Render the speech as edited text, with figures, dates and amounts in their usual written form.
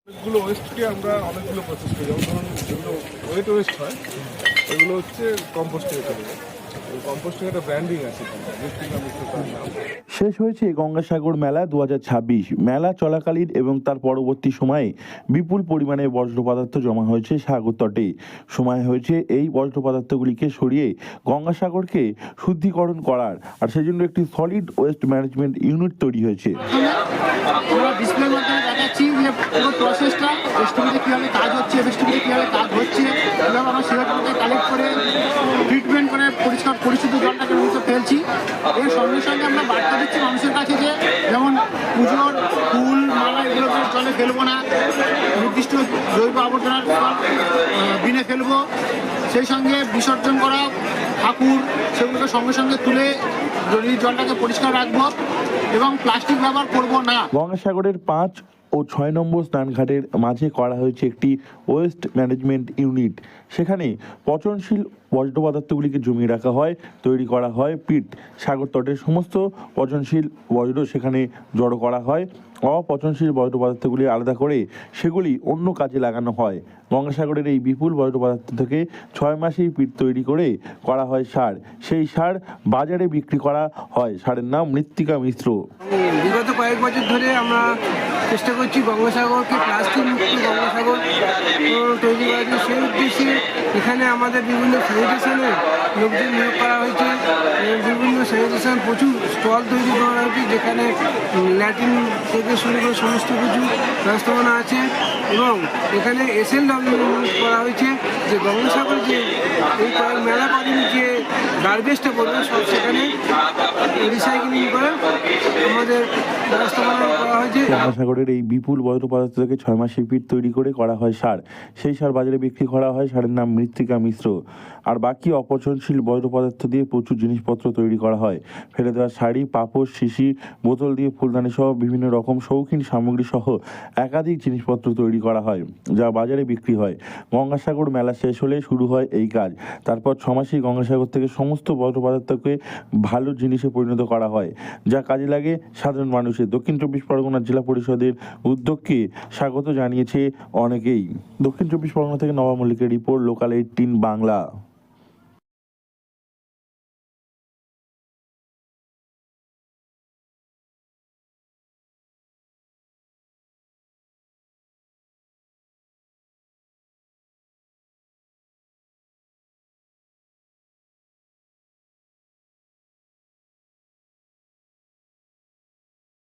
অনেকগুলো ওয়েস্টকে আমরা অনেকগুলো প্রসেস করি, যেমন ধরুন যেগুলো ওয়েস্ট হয় ওইগুলো হচ্ছে কম্পোস্টিংয়ে চলে যায়। ওই কম্পোস্টিং একটা ব্র্যান্ডিং আছে, মৃত্তিকা মিত্র তার নাম। শেষ হয়েছে গঙ্গাসাগর মেলা 2026। মেলা চলাকালীন এবং তার পরবর্তী সময়ে বিপুল পরিমাণে বর্জ্য পদার্থ জমা হয়েছে সাগর তটে। সময় হয়েছে এই বর্জ্য পদার্থগুলিকে সরিয়ে গঙ্গাসাগরকে শুদ্ধিকরণ করার, আর সেজন্য একটি সলিড ওয়েস্ট ম্যানেজমেন্ট ইউনিট তৈরি হয়েছে। আমরা ডিসপ্লের মাধ্যমে দেখাচ্ছি যে পুরো প্রসেসটা এসটিভিতে কীভাবে কাজ হচ্ছে, এসটিভিতে কীভাবে কাজ হচ্ছে, কীভাবে আমরা সেগুলোকে কালেক্ট করে ট্রিটমেন্ট করে পরিষ্কার পরিশুদ্ধ জলটাকে নদীতে ফেলছি। এর সঙ্গে সঙ্গে আমরা বার্তা দিচ্ছি মানুষের কাছে যে যেমন পুজোর ফুল মালা এগুলোকে জলে ফেলবো না, নির্দিষ্ট জৈব আবর্জনার বিনে ফেলবো, সেই সঙ্গে বিসর্জন করা ঠাকুর সেগুলোকে সঙ্গে সঙ্গে তুলে নদীর জলটাকে পরিষ্কার রাখবো এবং প্লাস্টিক ব্যবহার করবো না। গঙ্গাসাগরের 5 ও 6 নম্বর স্নানঘাটের মাঝে করা হয়েছে একটি ওয়েস্ট ম্যানেজমেন্ট ইউনিট। সেখানে পচনশীল বর্জ্য পদার্থগুলিকে জমিয়ে রাখা হয়, তৈরি করা হয় পিট। সাগর তটের সমস্ত পচনশীল বর্জ্য সেখানে জড়ো করা হয়, অপচনশীল বর্জ্য পদার্থগুলি আলাদা করে সেগুলি অন্য কাজে লাগানো হয়। গঙ্গাসাগরের এই বিপুল বর্জ্য পদার্থ থেকে 6 মাসেই পিট তৈরি করে করা হয় সার। সেই সার বাজারে বিক্রি করা হয়। সারের নাম মৃত্তিকা মিশ্র। বিগত কয়েক বছর ধরে আমরা চেষ্টা করছি গঙ্গাসাগরকে প্লাস্টিক মুক্ত গঙ্গাসাগর তৈরি করার জন্য। সেই উদ্দেশ্যে এখানে আমাদের বিভিন্ন স্যানিটেশনের লোকজন নিয়োগ করা হয়েছে, বিভিন্ন স্যানিটেশন প্রচুর স্টল তৈরি করা হয়েছে যেখানে ল্যাট্রিন থেকে শুরু করে সমস্ত কিছু ব্যবস্থাপনা আছে এবং এখানে SLW করা হয়েছে যে গঙ্গাসাগর যে এই মেলা কদিন যে গার্বেজটা করবে সব সেখানে রিসাইক্লিং করে আমাদের ব্যবস্থাপনা করা হয়েছে। গঙ্গাসাগরের এই বিপুল বর্জ্য পদার্থ থেকে 6 মাসে পিট তৈরি করে করা হয় সার। সেই সার বাজারে বিক্রি করা হয়। সারের নাম মৃত্তিকা মিশ্র। আর বাকি অপচনশীল বর্জ্য পদার্থ দিয়ে প্রচুর জিনিসপত্র তৈরি করা হয়। ফেলে দেওয়া শাড়ি, পাপোশ, শিশি, বোতল দিয়ে ফুলদানি সহ বিভিন্ন রকম শৌখিন সামগ্রী সহ একাধিক জিনিসপত্র তৈরি করা হয়, যা বাজারে বিক্রি হয়। গঙ্গাসাগর মেলা শেষ হলে শুরু হয় এই কাজ। তারপর 6 মাসেই গঙ্গাসাগর থেকে সমস্ত বর্জ্য পদার্থকে ভালো জিনিসে পরিণত করা হয়, যা কাজে লাগে সাধারণ মানুষের। দক্ষিণ 24 পরগনা জেলা পরিষদের উদ্যোগকে স্বাগত জানিয়েছে অনেকেই। দক্ষিণ 24 পরগনা থেকে নবাব মল্লিকের রিপোর্ট, লোকাল 18 বাংলা।